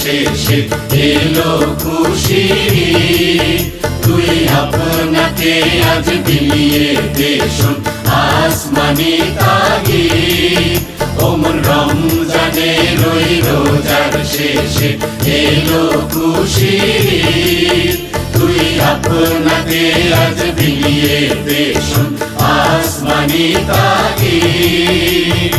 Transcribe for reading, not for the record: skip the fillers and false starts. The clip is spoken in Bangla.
শেষে এলো খুশির ঈদ। তুই আপনাকে আজ বিলিয়ে দে শোন আসমানি তাগিদ। ওমন রমজানের ওই রোজার শেষে এলো খুশির ঈদ। তুই আপনাকে আজ বিলিয়ে দে শোন আসমানি তাগিদ।